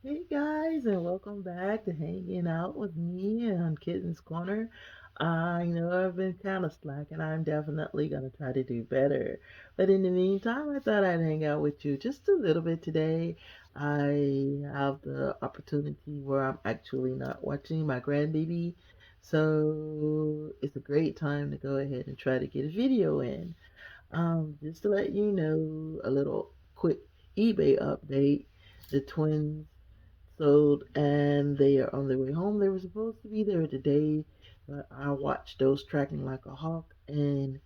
Hey guys, and welcome back to hanging out with me on Kitten's Corner. I know I've been kind of slack, and I'm definitely going to try to do better. But in the meantime, I thought I'd hang out with you just a little bit today. I have the opportunity where I'm actually not watching my grandbaby, so it's a great time to go ahead and try to get a video in. Just to let you know, a little quick eBay update. The twins sold and they are on their way home. They were supposed to be there today, but I watched those tracking like a hawk, and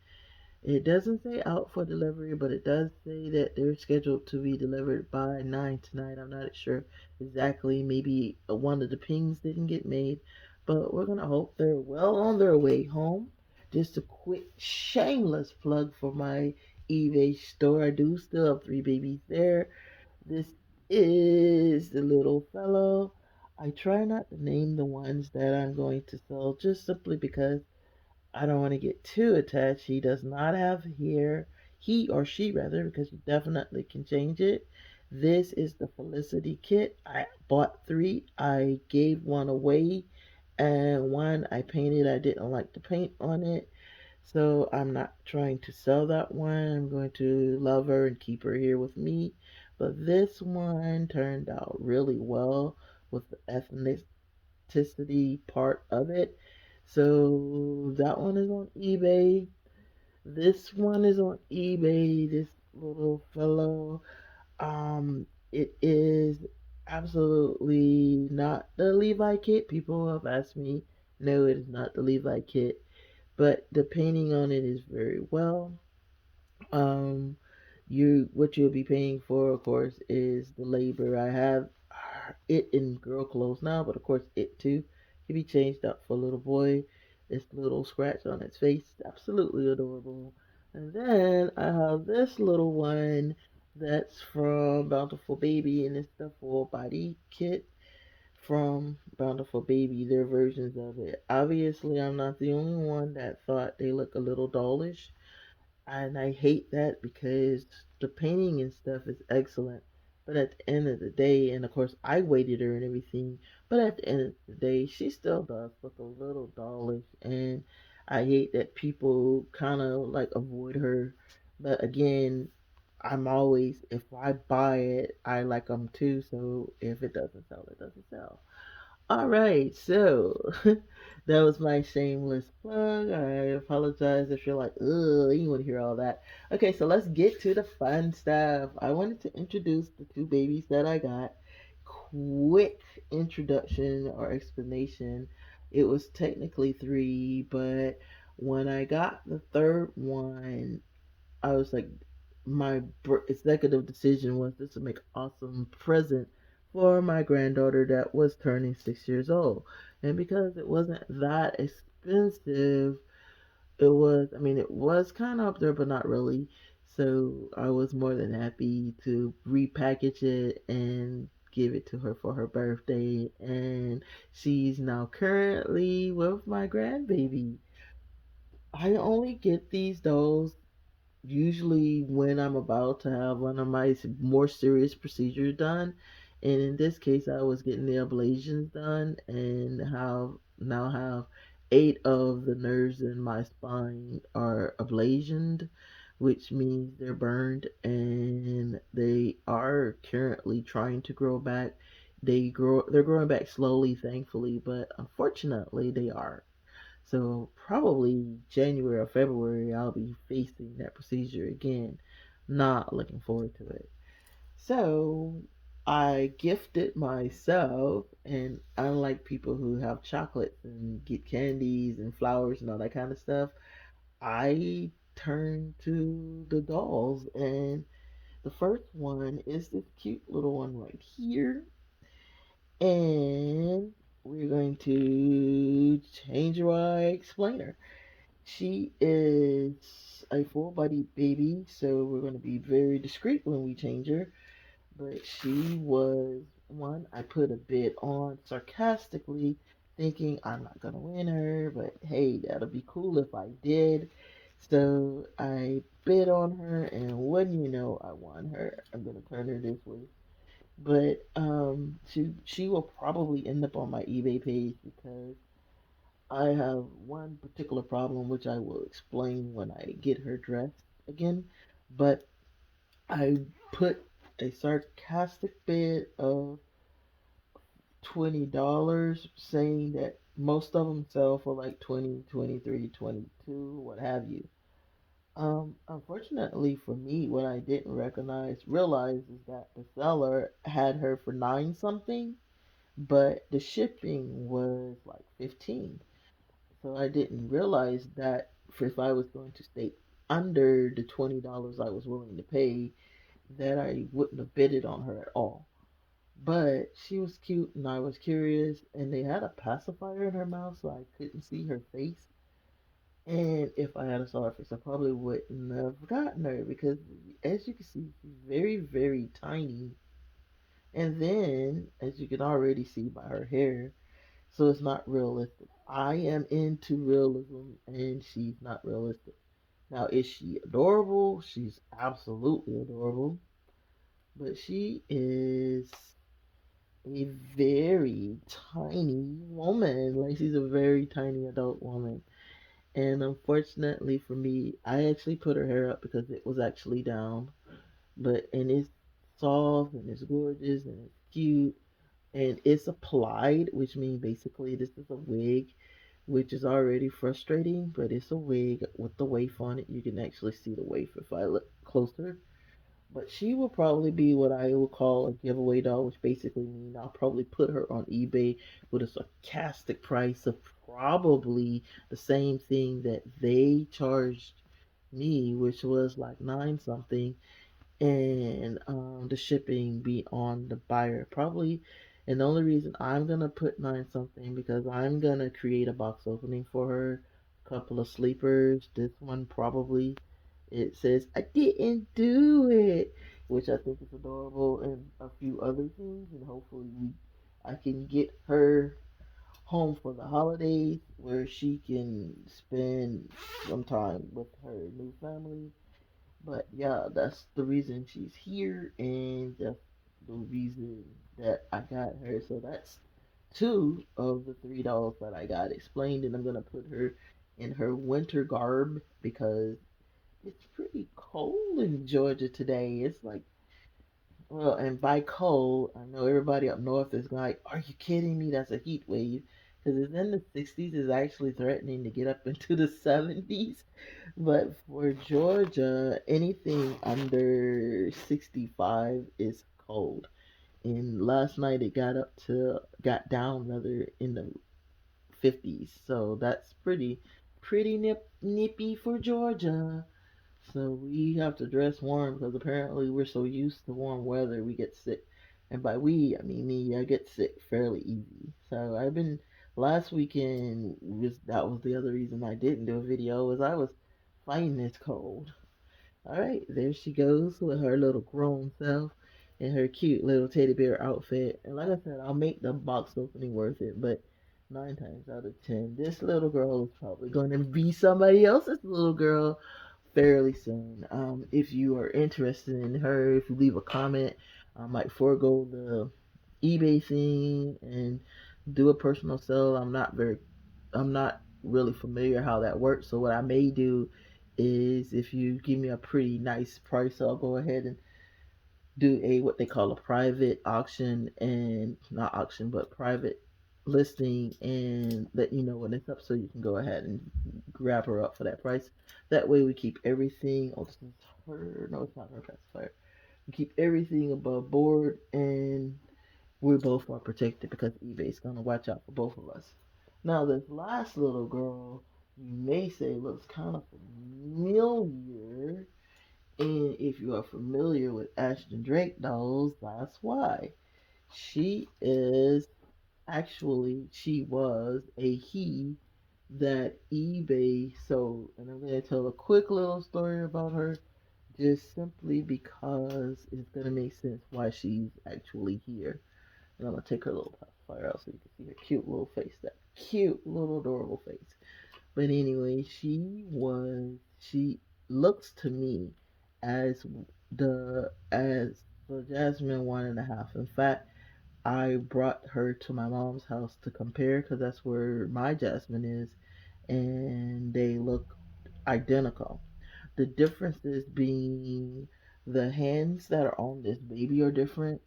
it doesn't say out for delivery, but it does say that they're scheduled to be delivered by 9 tonight. I'm not sure exactly. Maybe one of the pings didn't get made, but we're going to hope they're well on their way home. Just a quick shameless plug for my eBay store. I do still have three babies there. This is the little fellow. I try not to name the ones that I'm going to sell just simply because I don't want to get too attached. He does not have hair. He or she, rather, because you definitely can change it. This is the Felicity kit. I bought three. I gave one away, and one I painted. I didn't like the paint on it. So I'm not trying to sell that one. I'm going to love her and keep her here with me. But this one turned out really well with the ethnicity part of it. So that one is on eBay. This one is on eBay. This little fellow. It is absolutely not the Levi kit. People have asked me. No, it is not the Levi kit, but the painting on it is very well. Um, what you'll be paying for, of course, is the labor. I have it in girl clothes now, but of course, it too can be changed up for a little boy. This little scratch on its face, absolutely adorable. And then I have this little one that's from Bountiful Baby, and it's the full body kit from Bountiful Baby, their versions of it. Obviously, I'm not the only one that thought they look a little dollish, and I hate that because the painting and stuff is excellent. But at the end of the day, and of course I weighted her and everything, but at the end of the day, she still does look a little dollish, and I hate that people kind of like avoid her. But again, I'm always, if I buy it, I like them too. So if it doesn't sell, it doesn't sell. All right, so that was my shameless plug. I apologize if you're like, ugh, you want to hear all that. Okay, so let's get to the fun stuff. I wanted to introduce the two babies that I got. Quick introduction or explanation. It was technically three, but when I got the third one, I was like, my executive decision was this to make an awesome present for my granddaughter that was turning 6 years old. And because it wasn't that expensive, it was kind of up there, but not really. So I was more than happy to repackage it and give it to her for her birthday. And she's now currently with my grandbaby. I only get these dolls usually when I'm about to have one of my more serious procedures done. And in this case, I was getting the ablations done and have 8 of the nerves in my spine are ablationed, which means they're burned and they are currently trying to grow back. They're growing back slowly, thankfully, but unfortunately they are. So probably January or February, I'll be facing that procedure again. Not looking forward to it. So I gifted myself, and unlike people who have chocolates and get candies and flowers and all that kind of stuff, I turned to the dolls. And the first one is this cute little one right here. And we're going to change her while I explain her. She is a full body baby, so we're going to be very discreet when we change her. But she was one I put a bid on sarcastically, thinking I'm not going to win her, but hey, that'll be cool if I did. So I bid on her, and when you know I won her, I'm going to turn her this way. But she will probably end up on my eBay page because I have one particular problem which I will explain when I get her dressed again. But I put a sarcastic bid of $20 saying that most of them sell for like 20, 23, 22, what have you. Unfortunately for me, what I didn't realize is that the seller had her for nine something, but the shipping was like 15. So I didn't realize that if I was going to stay under the $20 I was willing to pay, that I wouldn't have bid it on her at all. But she was cute and I was curious, and they had a pacifier in her mouth so I couldn't see her face. And if I had a saw her face, I probably wouldn't have gotten her because, as you can see, she's very, very tiny. And then, as you can already see by her hair, so it's not realistic. I am into realism, and she's not realistic. Now, is she adorable? She's absolutely adorable, but she is a very tiny woman. Like, she's a very tiny adult woman. And unfortunately for me, I actually put her hair up because it was actually down. And it's soft and it's gorgeous and it's cute and it's applied, which means basically this is a wig, which is already frustrating, but it's a wig with the waif on it. You can actually see the waif if I look closer. But she will probably be what I will call a giveaway doll, which basically means I'll probably put her on eBay with a sarcastic price of probably the same thing that they charged me, which was like nine something, and the shipping be on the buyer probably. And the only reason I'm gonna put nine something because I'm gonna create a box opening for her, a couple of sleepers. This one probably it says I didn't do it, which I think is adorable, and a few other things. And hopefully I can get her home for the holidays where she can spend some time with her new family. But yeah, that's the reason she's here, and that's the reason that I got her. So that's two of the three dolls that I got explained, and I'm gonna put her in her winter garb because it's pretty cold in Georgia today. It's like, well, and by cold, I know everybody up north is like, "Are you kidding me? That's a heat wave." Because it's in the 60s, is actually threatening to get up into the 70s. But for Georgia, anything under 65 is cold. And last night it got down rather in the 50s. So that's pretty nippy for Georgia. So we have to dress warm because apparently we're so used to warm weather we get sick. And by we, I mean me, I get sick fairly easy. So I've been last weekend was that was the other reason I didn't do a video was I was fighting this cold. All right, there she goes with her little grown self and her cute little teddy bear outfit. And like I said, I'll make the box opening worth it, but nine times out of ten, this little girl is probably going to be somebody else's little girl fairly soon. If you are interested in her, if you leave a comment, I might forego the eBay thing and do a personal sale. I'm not really familiar how that works. So what I may do is if you give me a pretty nice price, I'll go ahead and do a what they call a private auction and not auction but private listing and let you know when it's up so you can go ahead and grab her up for that price. That way we keep everything. Oh, this is her. No, it's not her pacifier. We keep everything above board and we both are protected because eBay's gonna watch out for both of us. Now, this last little girl, you may say looks kind of familiar, and if you are familiar with Ashton Drake dolls, that's why. She is she was a he that eBay sold. And I'm going to tell a quick little story about her just simply because it's going to make sense why she's actually here. And I'm gonna take her little pacifier out so you can see her cute little face, that cute little adorable face. But anyway, she looks to me as the as So Jasmine 1.5. In fact, I brought her to my mom's house to compare because that's where my Jasmine is, and they look identical. The differences being the hands that are on this baby are different.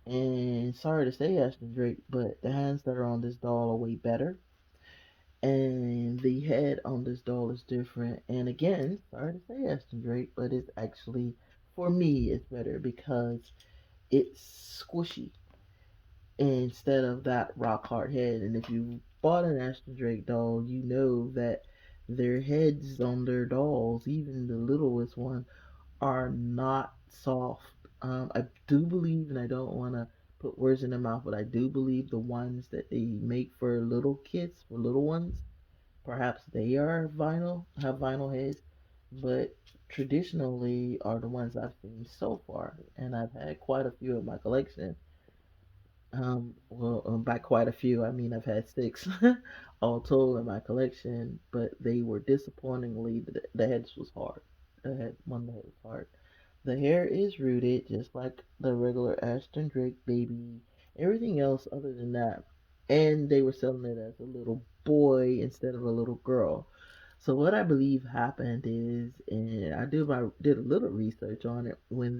And sorry to say, Ashton Drake, but the hands that are on this doll are way better. And the head on this doll is different. And again, sorry to say, Ashton Drake, but it's actually, for me, it's better because it's squishy instead of that rock hard head. And if you bought an Ashton Drake doll, you know that their heads on their dolls, even the littlest one, are not soft. I do believe, and I don't want to put words in their mouth, but I do believe the ones that they make for little kids, for little ones, perhaps they are vinyl, have vinyl heads, but traditionally are the ones I've seen so far, and I've had quite a few in my collection. By quite a few, I mean I've had six all told in my collection, but they were disappointingly the heads was hard. The head one that was hard. The hair is rooted, just like the regular Ashton Drake baby. Everything else other than that, and they were selling it as a little boy instead of a little girl. So what I believe happened is, and did a little research on it. When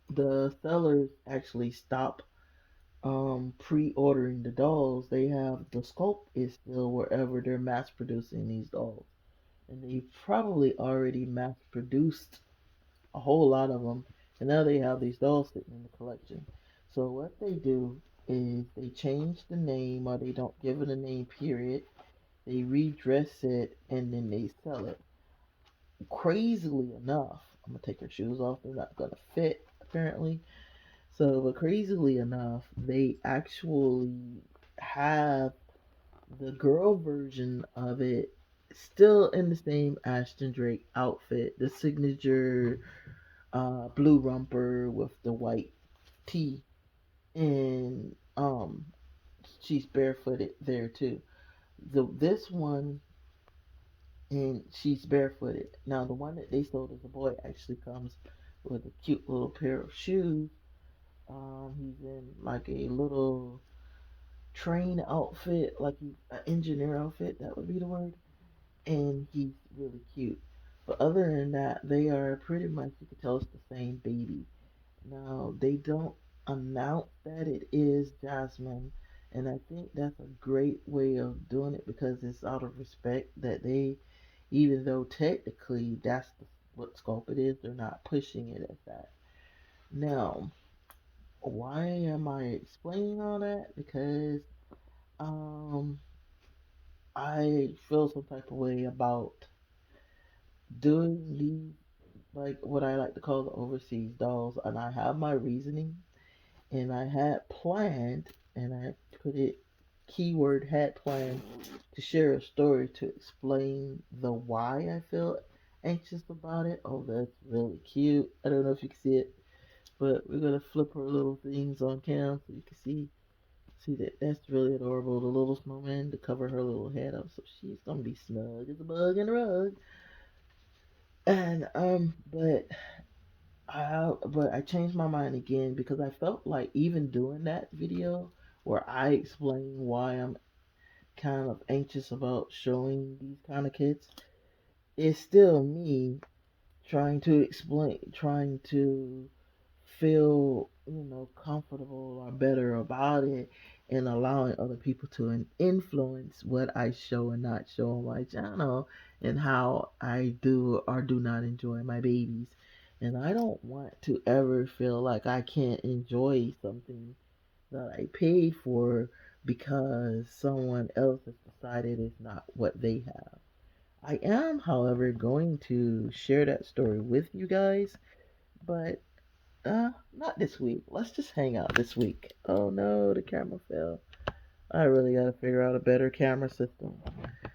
the sellers actually stop pre-ordering the dolls, they have the scope is still wherever they're mass producing these dolls, and they probably already mass produced a whole lot of them, and now they have these dolls sitting in the collection. So what they do is they change the name, or they don't give it a name. Period. They redress it and then they sell it. Crazily enough, I'm gonna take her shoes off. They're not gonna fit apparently. So, but crazily enough, they actually have the girl version of it still in the same Ashton Drake outfit, the signature blue romper with the white tee, and she's barefooted there too. This one, and she's barefooted. Now the one that they sold as a boy actually comes with a cute little pair of shoes. He's in like a little train outfit, like an engineer outfit, that would be the word. And he's really cute. But other than that, they are pretty much, you can tell it's the same baby. Now, they don't announce that it is Jasmine, and I think that's a great way of doing it because it's out of respect that they, even though technically that's what scope it is, they're not pushing it as that. Now, why am I explaining all that? Because um, I feel some type of way about doing these, like what I like to call the overseas dolls, and I have my reasoning, and I had planned, and I put it keyword had planned to share a story to explain the why I feel anxious about it. Oh, that's really cute. I don't know if you can see it, but we're gonna flip her little things on cam so you can see that that's really adorable. The little snowman to cover her little head up, so she's gonna be snug as a bug in a rug. And but I changed my mind again because I felt like even doing that video where I explain why I'm kind of anxious about showing these kind of kids, it's still me trying to feel, comfortable or better about it, and allowing other people to influence what I show and not show on my channel, and how I do or do not enjoy my babies. And I don't want to ever feel like I can't enjoy something that I paid for because someone else has decided it's not what they have. I am, however, going to share that story with you guys, but not this week. Let's just hang out this week. Oh no, the camera fell. I really gotta figure out a better camera system.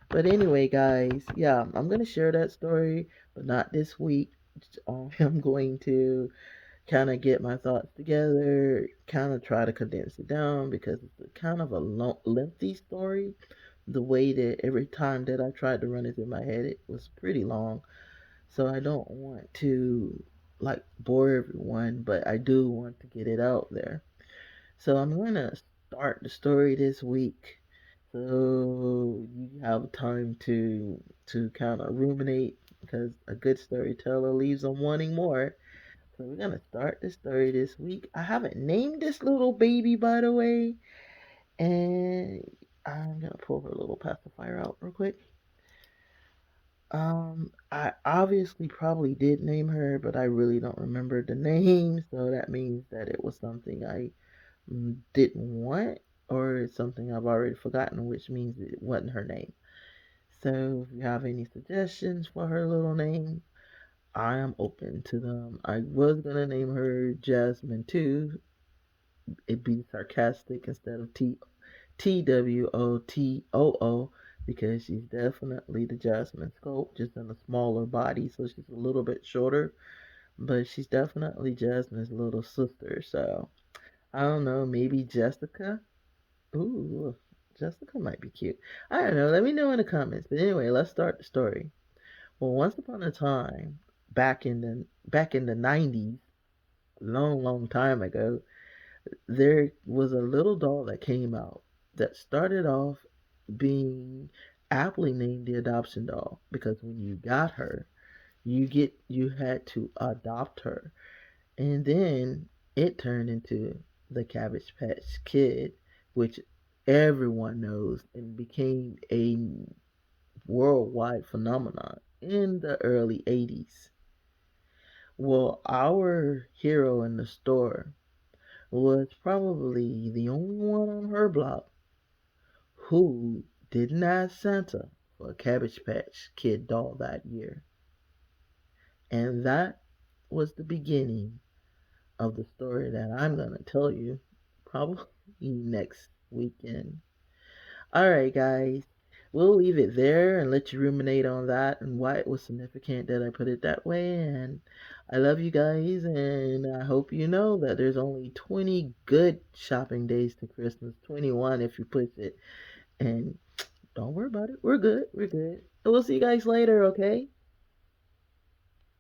But anyway, guys, yeah, I'm gonna share that story, but not this week. I'm going to kind of get my thoughts together, kind of try to condense it down because it's kind of a lengthy story. The way that every time that I tried to run it through my head, it was pretty long. So I don't want to like bore everyone, but I do want to get it out there. So I'm gonna start the story this week. So you have time to kind of ruminate because a good storyteller leaves them wanting more. So we're gonna start the story this week. I haven't named this little baby, by the way, and I'm gonna pull her little pacifier out real quick. I obviously probably did name her, but I really don't remember the name, so that means that it was something I didn't want, or it's something I've already forgotten, which means it wasn't her name. So if you have any suggestions for her little name, I am open to them. I was gonna name her Jasmine too. It'd be sarcastic instead of TWOTOO because she's definitely the Jasmine scope, just in a smaller body, so she's a little bit shorter. But she's definitely Jasmine's little sister. So I don't know, maybe Jessica. Ooh, Jessica might be cute. I don't know. Let me know in the comments. But anyway, let's start the story. Well, once upon a time, back in the 90s, long, long time ago, there was a little doll that came out that started off being aptly named the adoption doll because when you got her, you had to adopt her. And then it turned into the Cabbage Patch Kid, which everyone knows and became a worldwide phenomenon in the early 80s. Well, our hero in the store was probably the only one on her block who didn't ask Santa for a Cabbage Patch Kid doll that year. And that was the beginning of the story that I'm going to tell you probably next weekend. All right, guys. We'll leave it there and let you ruminate on that and why it was significant that I put it that way. And I love you guys, and I hope you know that there's only 20 good shopping days to Christmas, 21 if you push it. And don't worry about it. We're good. We're good. And we'll see you guys later, okay?